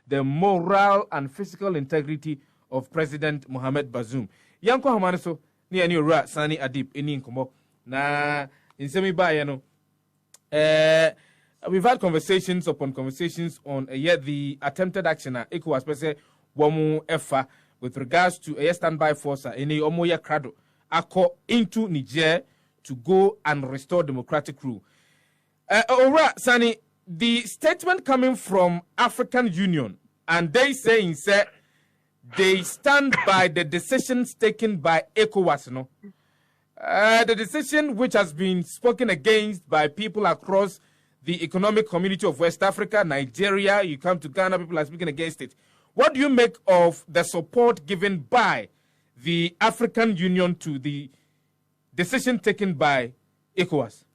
the moral and physical integrity of President Mohamed Bazoum. Yanko Hamaniso, ni ani ora Sani Adib, eni nkomo. Na, insemi ba, we've had conversations upon conversations on the attempted action at ECOWAS, pese, wamu efa, with regards to a standby force, any omoya krado, ako into Niger to go and restore democratic rule. Ora, Sani, the statement coming from African Union, and they saying, say, they stand by the decisions taken by ECOWAS, no? The decision which has been spoken against by people across the economic community of West Africa, Nigeria, you come to Ghana, people are speaking against it. What do you make of the support given by the African Union to the decision taken by ECOWAS?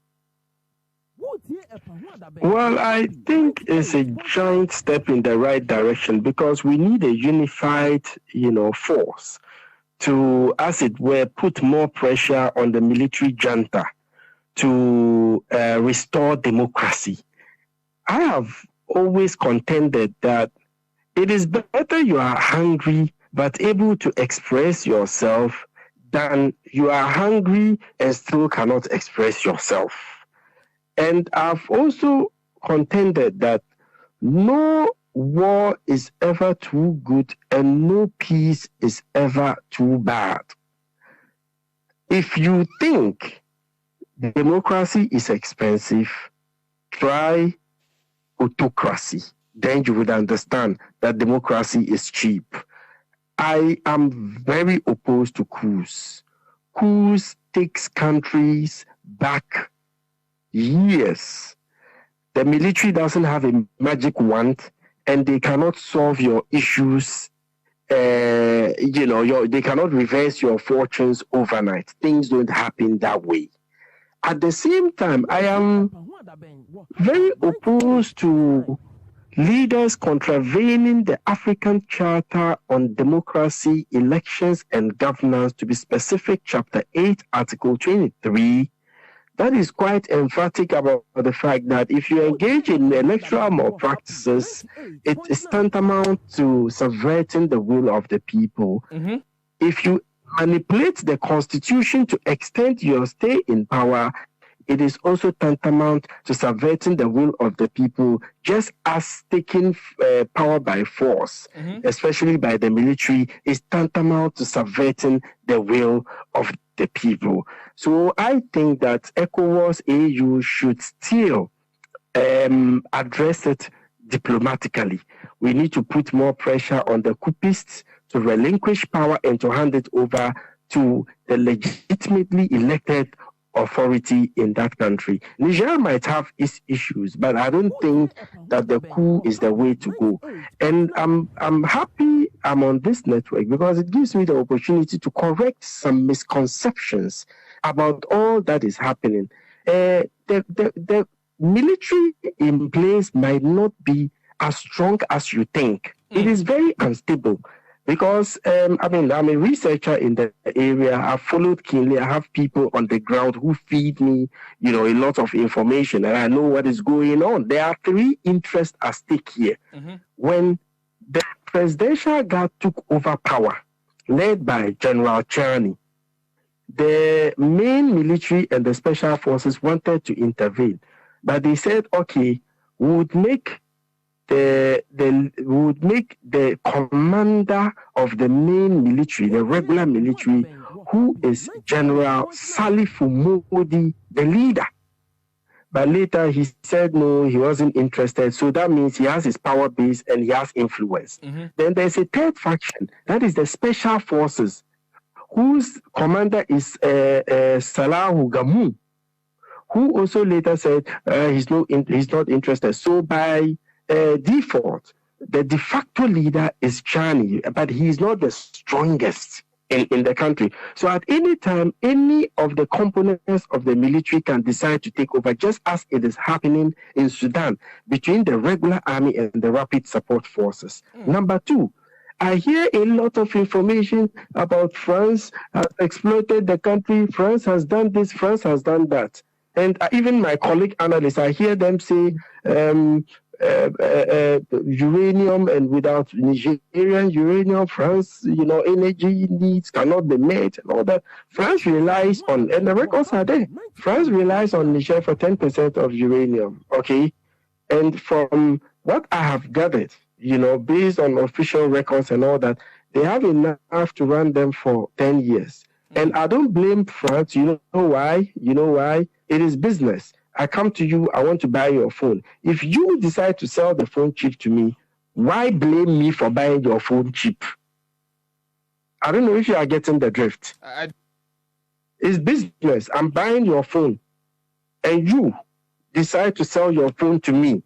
Well, I think it's a giant step in the right direction because we need a unified, force to, as it were, put more pressure on the military junta to restore democracy. I have always contended that it is better you are hungry but able to express yourself than you are hungry and still cannot express yourself. And I've also contended that no war is ever too good and no peace is ever too bad. If you think democracy is expensive, try autocracy. Then you would understand that democracy is cheap. I am very opposed to coups. Coups takes countries back years. The military doesn't have a magic wand and they cannot solve your issues. They cannot reverse your fortunes overnight. Things don't happen that way. At the same time, I am very opposed to leaders contravening the African Charter on Democracy, Elections and Governance, to be specific, Chapter 8, Article 23. That is quite emphatic about the fact that if you engage in electoral malpractices, it is tantamount to subverting the will of the people. Mm-hmm. If you manipulate the constitution to extend your stay in power, it is also tantamount to subverting the will of the people, just as taking power by force, especially by the military, is tantamount to subverting the will of the people. So I think that ECOWAS AU should still address it diplomatically. We need to put more pressure on the coupists to relinquish power and to hand it over to the legitimately elected authority in that country. Niger might have its issues, but I don't think that the coup is the way to go. And I'm happy I'm on this network because it gives me the opportunity to correct some misconceptions about all that is happening. The military in place might not be as strong as you think. It is very unstable. Because, I'm a researcher in the area. I've followed keenly. I have people on the ground who feed me, a lot of information, and I know what is going on. There are three interests at stake here. Mm-hmm. When the presidential guard took over power, led by General Chani, the main military and the special forces wanted to intervene. But they said, okay, we would make the commander of the main military, the regular military, who is General Salifu Modi, the leader. But later he said no, he wasn't interested. So that means he has his power base and he has influence. Mm-hmm. Then there's a third faction, that is the special forces, whose commander is Salahu Gamu, who also later said he's not interested. So by default, the de facto leader is Chani, but he is not the strongest in the country. So at any time, any of the components of the military can decide to take over, just as it is happening in Sudan between the regular army and the rapid support forces. Number two, I hear a lot of information about France has exploited the country, France has done this, France has done that. And even my colleague analysts, I hear them say uranium, and without Nigerian uranium, France, energy needs cannot be met and all that. France relies on, and the records are there, France relies on Niger for 10% of uranium, okay? And from what I have gathered, based on official records and all that, they have enough to run them for 10 years. And I don't blame France. You know why? It is business. I come to you, I want to buy your phone. If you decide to sell the phone cheap to me, why blame me for buying your phone cheap? I don't know if you are getting the drift. It's business. I'm buying your phone, and you decide to sell your phone to me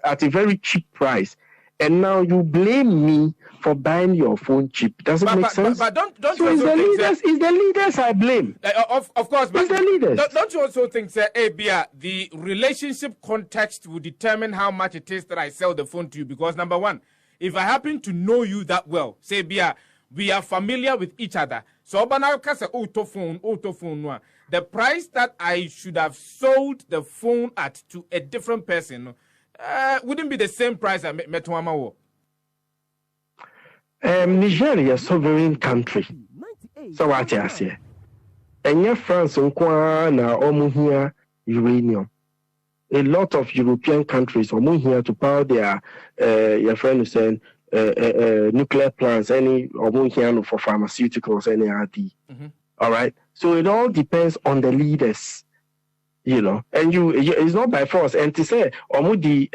at a very cheap price. And now you blame me for buying your phone cheap. Does it make sense? But don't so it's the leaders I blame. Of course, but it's the leaders. Don't you also think, sir, Bia, the relationship context will determine how much it is that I sell the phone to you? Because number one, if I happen to know you that well, say Bia, we are familiar with each other. So the price that I should have sold the phone at to a different person wouldn't be the same price I met Metwama. Nigeria is a sovereign country. So what I say? And your France na here uranium. A lot of European countries are here to power their your friend is saying nuclear plants, any or here for pharmaceuticals, any RD. All right. So it all depends on the leaders. And it's not by force. And to say, Omudi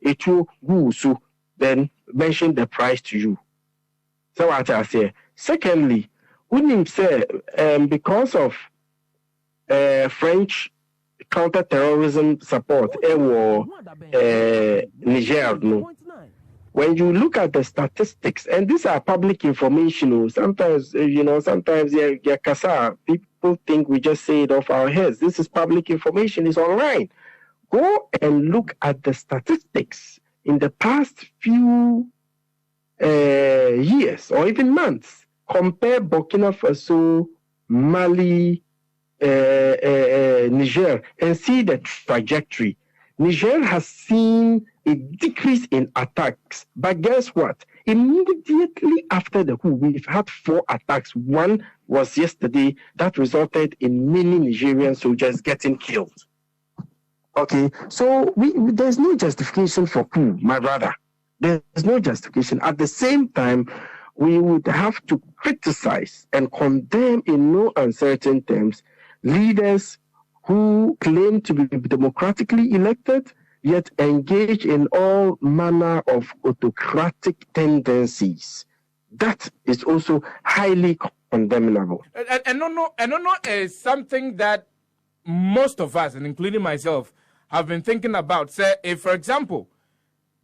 etu gusu, then mention the price to you. So what I say. Secondly, we say because of French counter-terrorism support, Niger, no. When you look at the statistics, and these are public information, sometimes people think we just say it off our heads. This is public information, it's online. Go and look at the statistics in the past few years or even months. Compare Burkina Faso, Mali, Niger, and see the trajectory. Niger has seen a decrease in attacks. But guess what? Immediately after the coup, we've had 4 attacks. One was yesterday that resulted in many Nigerian soldiers getting killed. Okay, so there's no justification for coup, my brother. There's no justification. At the same time, we would have to criticize and condemn in no uncertain terms leaders who claim to be democratically elected, yet engage in all manner of autocratic tendencies. That is also highly condemnable. And no, is something that most of us, and including myself, have been thinking about. Say, if, for example,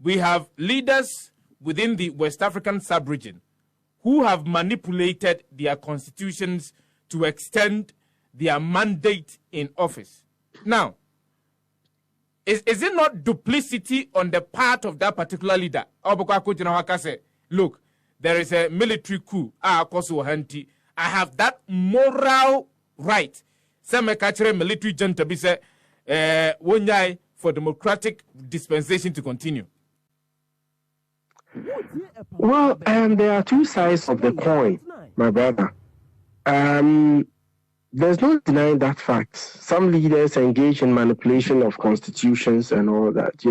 we have leaders within the West African sub-region who have manipulated their constitutions to extend their mandate in office. Now, is it not duplicity on the part of that particular leader? Look, there is a military coup. I have that moral right. Some military junta be say for democratic dispensation to continue. Well, there are two sides of the coin, my brother. There's no denying that fact. Some leaders engage in manipulation of constitutions and all that,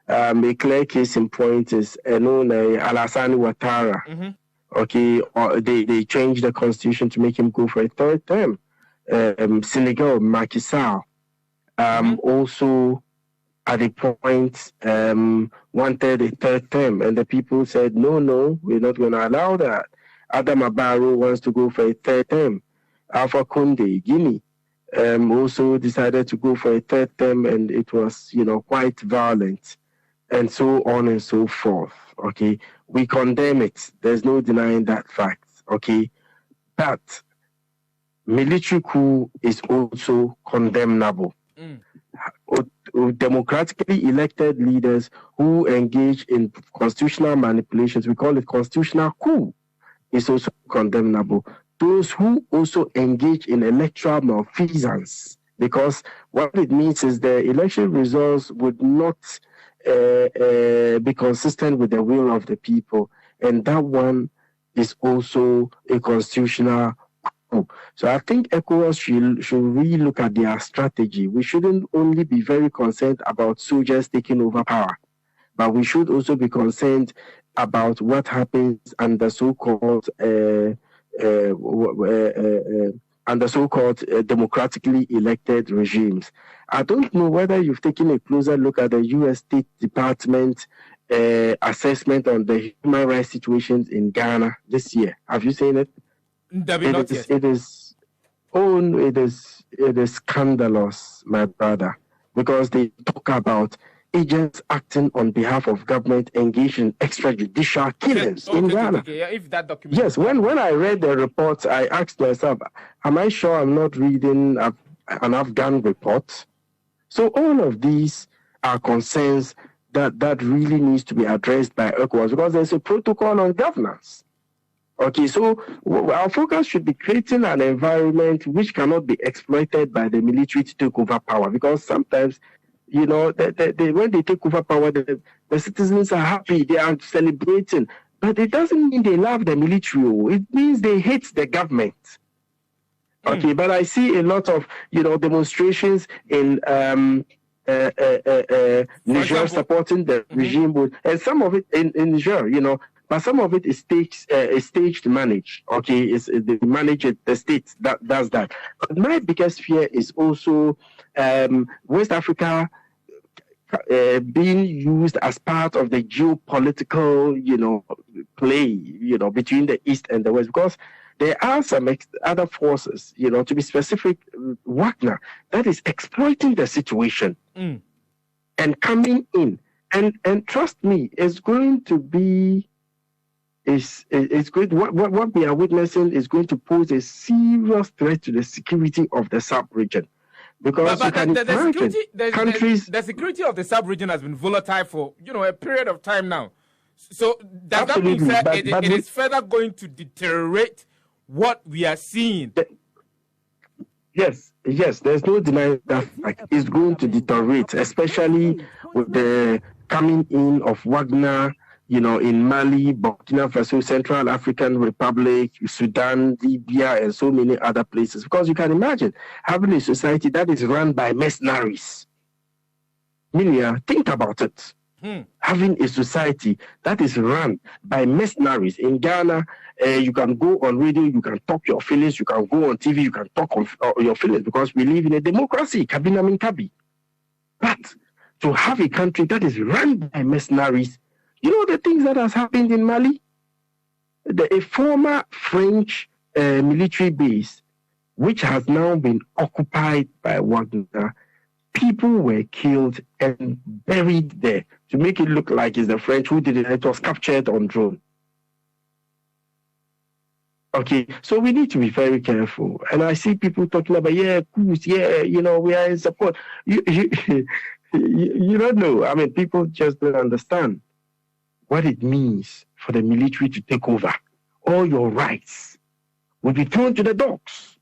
A clear case in point is Alassane Ouattara. Okay, they changed the constitution to make him go for a 3rd term. Senegal, Macky Sall, also at a point wanted a 3rd term, and the people said, no, we're not going to allow that. Adama Barrow wants to go for a 3rd term. Alpha Conde, Guinea, also decided to go for a 3rd term, and it was, quite violent, and so on and so forth. Okay, we condemn it. There's no denying that fact. Okay, but military coup is also condemnable. Democratically elected leaders who engage in constitutional manipulations, we call it constitutional coup, is also condemnable. Those who also engage in electoral malfeasance because what it means is the election results would not be consistent with the will of the people, and that one is also a constitutional coup. So I think ECOWAS should really look at their strategy. We shouldn't only be very concerned about soldiers taking over power, but we should also be concerned about what happens under so-called democratically elected regimes. I don't know whether you've taken a closer look at the U.S. State Department assessment on the human rights situations in Ghana this year. Have you seen it? It is scandalous, my brother, because they talk about agents acting on behalf of government engaged in extrajudicial killings in Ghana. Yeah, if that document. Yes, when I read the report, I asked myself, am I sure I'm not reading an Afghan report? So all of these are concerns that really needs to be addressed by ECOWAS, because there's a protocol on governance. Okay, so our focus should be creating an environment which cannot be exploited by the military to take over power, because sometimes, you know, when they take over power, the citizens are happy, they are celebrating, but it doesn't mean they love the military. It means they hate the government. Okay, but I see a lot of, you know, demonstrations in Niger supporting the regime, and some of it in Niger, you know, but some of it is staged managed. Okay, they manage it, the state that does that. But my biggest fear is also West Africa being used as part of the geopolitical, you know, play, you know, between the East and the West, because there are some other forces, you know, to be specific, Wagner, that is exploiting the situation and coming in. And trust me, it's going to be, it's good. What we are witnessing is going to pose a serious threat to the security of the sub-region. Because the security of the sub-region has been volatile for, you know, a period of time now. So does that mean that it is further going to deteriorate what we are seeing? Yes, there's no denying that it's going to deteriorate, especially with the coming in of Wagner, you know, in Mali, Burkina Faso, Central African Republic, Sudan, Libya, and so many other places. Because you can imagine having a society that is run by mercenaries. Milia, think about it. Having a society that is run by mercenaries. In Ghana, you can go on radio, you can talk your feelings, you can go on TV, you can talk of your feelings, because we live in a democracy, Kabinamin Kabi. But to have a country that is run by mercenaries, you know the things that has happened in Mali? A former French military base, which has now been occupied by Wagner, people were killed and buried there to make it look like it's the French who did it. It was captured on drone. Okay, so we need to be very careful. And I see people talking about, coups, you know, we are in support. You don't know. I mean, people just don't understand what it means for the military to take over. All your rights will be thrown to the dogs.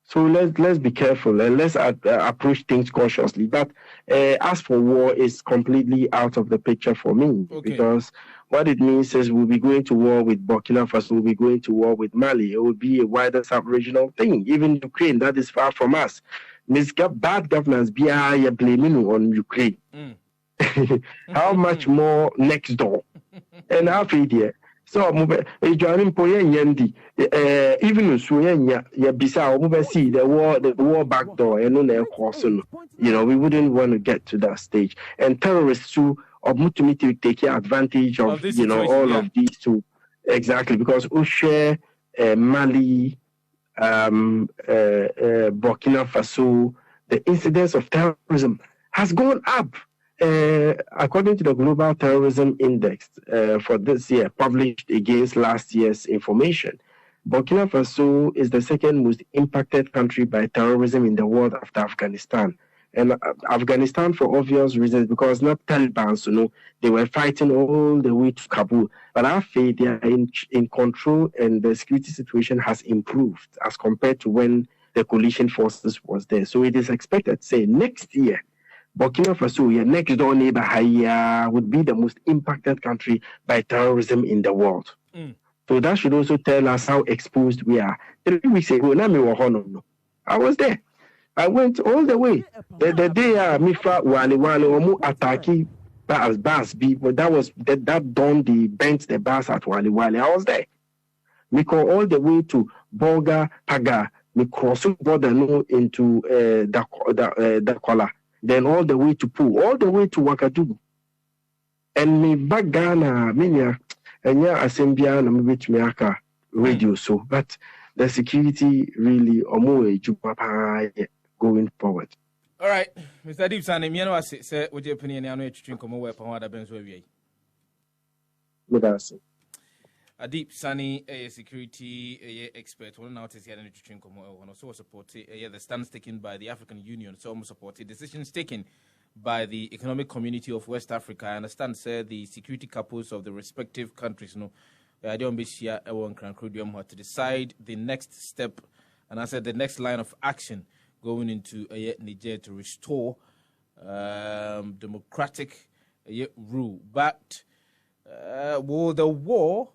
So let's be careful and let's approach things cautiously. But as for war, it's completely out of the picture for me, because what it means is we'll be going to war with Burkina Faso, we'll be going to war with Mali. It will be a wider sub-regional thing. Even Ukraine, that is far from us. Bad governance, you're blaming on Ukraine. How much more next door? And half idea. So, even even see the war back door, and you know, we wouldn't want to get to that stage. And terrorists too are to take advantage of you know, all of these two. Exactly, because Ushe, Mali, Burkina Faso, the incidence of terrorism has gone up. According to the Global Terrorism Index for this year, published against last year's information, Burkina Faso is the second most impacted country by terrorism in the world after Afghanistan. And Afghanistan, for obvious reasons, because not Taliban, you know, they were fighting all the way to Kabul. But after they are in control, and the security situation has improved as compared to when the coalition forces was there. So it is expected, say, next year, Burkina Faso, your next door neighbor, would be the most impacted country by terrorism in the world. So that should also tell us how exposed we are. 3 weeks ago, I was there. I went all the way. The day Mifa Wale Omu attacking bars, but that dawned the bent the bars at Wale. I was there. We go all the way to Boga, Paga. We cross border into Dakola. Then all the way to Poo, all the way to Wakadugu. And me back Ghana, and yeah, assembly and which me radio so, but the security really going forward. All right, Mr. Adib Saani, me no say what your opinion on which drink come away from other Benz we. Adib Saani, a security expert, will now take the drink come away and also support the stance taken by the African Union, so almost supported decisions taken by the Economic Community of West Africa. I understand, sir, the security couples of the respective countries, I don't be here to decide the next step, and I said the next line of action going into Niger to restore democratic rule. But will the war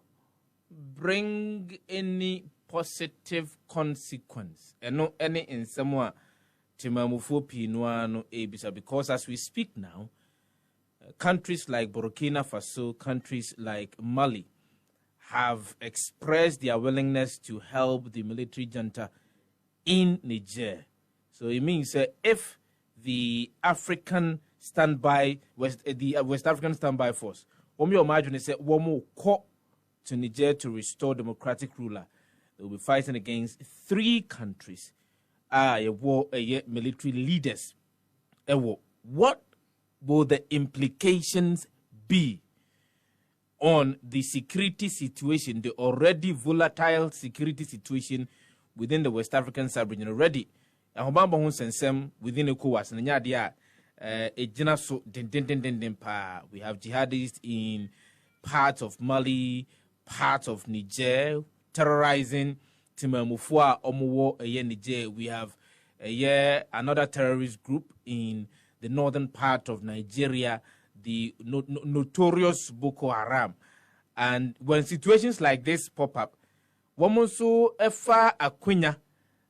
bring any positive consequence? And not any in someone because as we speak now, countries like Burkina Faso, countries like Mali have expressed their willingness to help the military junta in Niger. So it means if the African standby, the West African standby force, you imagine say one more to Niger to restore democratic ruler, they will be fighting against 3 countries. Military leaders. What will the implications be on the security situation, the already volatile security situation within the West African sub-region already? Within ECOWAS, we have jihadists in parts of Mali, parts of Niger, terrorizing Timamufua Omuwo Niger. We have another terrorist group in the northern part of Nigeria, the notorious Boko Haram. And when situations like this pop up, Wamusu Efa Aquinya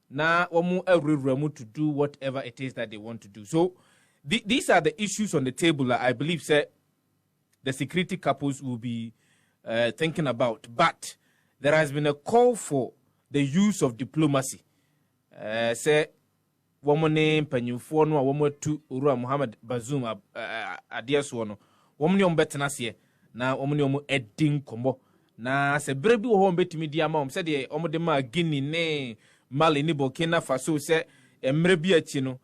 na Wamu Eruramu to do whatever it is that they want to do. So these are the issues on the table that I believe the security couples will be thinking about. But there has been a call for the use of diplomacy. Say, woman name Penyufono, woman to Ura Muhammad Bazoum Adiaswono, woman yom betanasiye, na woman yom edding combo. Na se brebi wo home beti media mom said ye omodema Guinea ne Mali ni Burkina Faso se mrebi achi no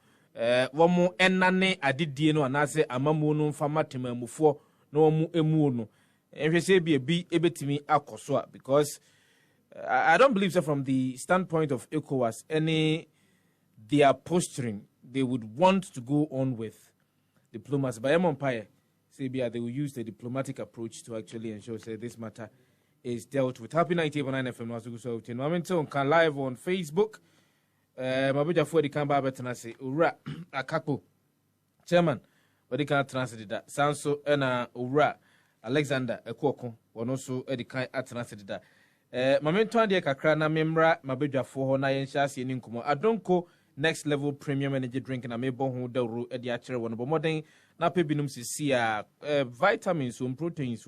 womo enane adidie no anase amamu no mfama temamufo na womo emu no ehwese bi ebetimi akoso because I don't believe so from the standpoint of ECOWAS their posturing they would want to go on with diplomacy. By Empire, they will use the diplomatic approach to actually ensure this matter is dealt with. Happy 98.9 FM was so Momento can live on Facebook. Mabuja for the Kamba Betanasi, Ura Akapo Chairman, but they can't translate that. Sanso Ena Ura Alexander Ekoko, one also Edikai at translate that. Momento and the Kakrana Memra, Mabuja for Honayan Shasi and Inkumo. Adonko next level premium energy drink and a mebo who the ru at the actual one. But more than Napibinum Cisia, vitamins, proteins,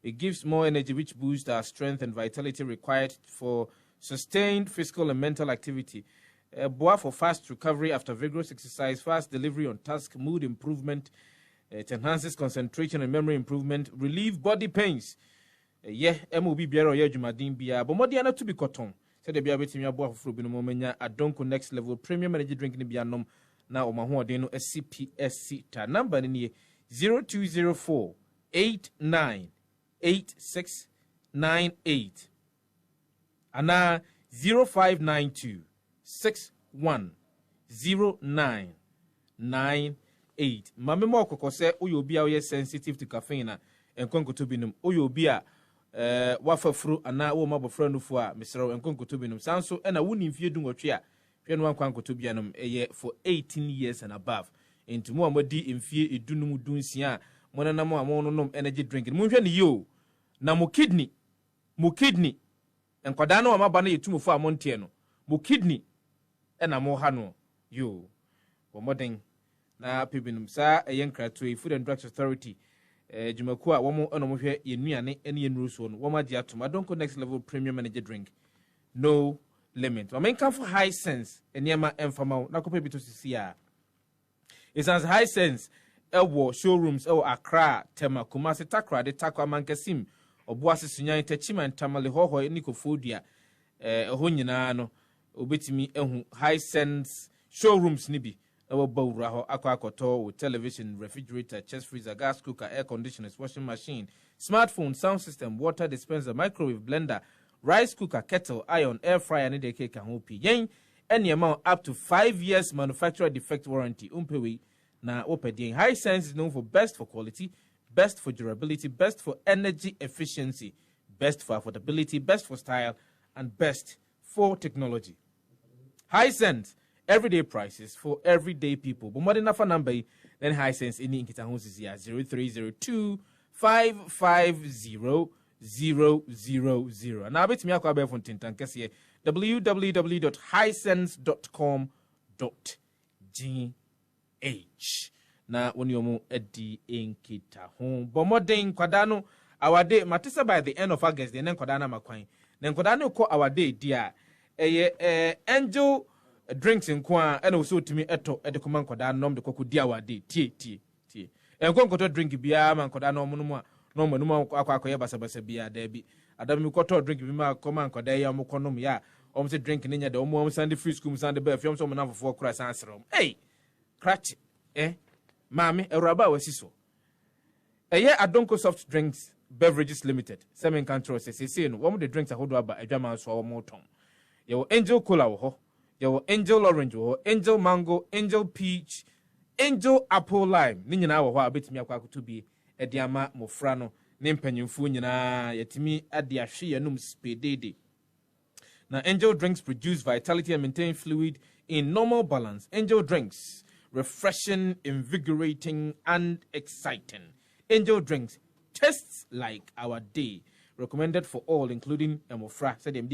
it gives more energy, which boosts our strength and vitality required for sustained physical and mental activity. Boa for fast recovery after vigorous exercise, fast delivery on task, mood improvement. It enhances concentration and memory improvement, relieve body pains. MOB Biaro Yajumadin Bia, but more than to be cotton. Said the Biabit in your boa for Binomomania, a donko next level premium energy drinking Bianom. Now, Omaho Deno SCPSC ta number in 0204 898698 and 0592 610998. Mame mo kokko se oyobia we sensitive to caffeine and konkoto binum oyobia wafafru ana wo mabofra nufu a mesrew enkonkoto binum sanso na woni mfie dunwotwe a hwenu ankwanko to bianom for 18 years and above into mo amodi mfie edunum dunsia mo nanam amononom energy drink mo hwɛ ne yo na mo kidney enkwada na amaba na yetumfo amonte no mo kidney na mo ha no yo wo modern na pebinum sa yenkrato Food and Drugs Authority jumaku a womo no mo hwɛ yenuane ene yenuru so no womo agi atoma donko next level premium energy drink no limit. I mean, come for high sense. And yama enfama na kope bito sisi ya. It has high sense. Ewo showrooms Accra, Tema, Kumasi Takra, de Takwa Mankasim, Obuasi Sunya, Techima, and Tamale Hoho, Nicofodia, Honyana, no, Obetimi, high sense showrooms nibi. Ewo Raho, Aqua Koto, television, refrigerator, chest freezer, gas cooker, air conditioners, washing machine, smartphone, sound system, water dispenser, microwave, blender, rice cooker, kettle, iron, air fryer, and the cake and hopi. Yen, any amount up to 5 years manufacturer defect warranty. Umpewe na opedien. High Sense is known for best for quality, best for durability, best for energy efficiency, best for affordability, best for style, and best for technology. High Sense, everyday prices for everyday people. But more than enough number, then High Sense in the Inkita is here 0302 550 000. Now bet me akwa be fon tintan kese www.highsense.com.gh. Na woni omo edi enkita ho bomoden kwada no awade matisa by the end of August the kwada na makwan na kwada no ko awade di a angel drinks nko a na wo so timi eto edekoma kwada nom de kokodi awade tie enkonkoto drink bia man kwada no mo a no manum akwa basabasa bia da bi adam mi koto drink bi ma koma nkoda ya mo konom ya om se drink nya da om sande free school sande ba fiom so mo nafofo kura san serom hey cratch mami eraba wasiso Adonko Soft Drinks Beverages Limited semen control say no wo the drinks ahodo aba adwama so wo mo ton ye Angel Cola wo ho ye Angel Orange wo Angel Mango, Angel Peach, Angel Apple Lime ni nyina wo ho abetimi akwa akoto bi ediama mofra no ne mpanyimfu nyina yetimi ade ahwe yanum spedede. Now Angel Drinks produce vitality and maintain fluid in normal balance. Angel Drinks, refreshing, invigorating, and exciting. Angel Drinks tastes like our day. Recommended for all, including Mofra, said MD.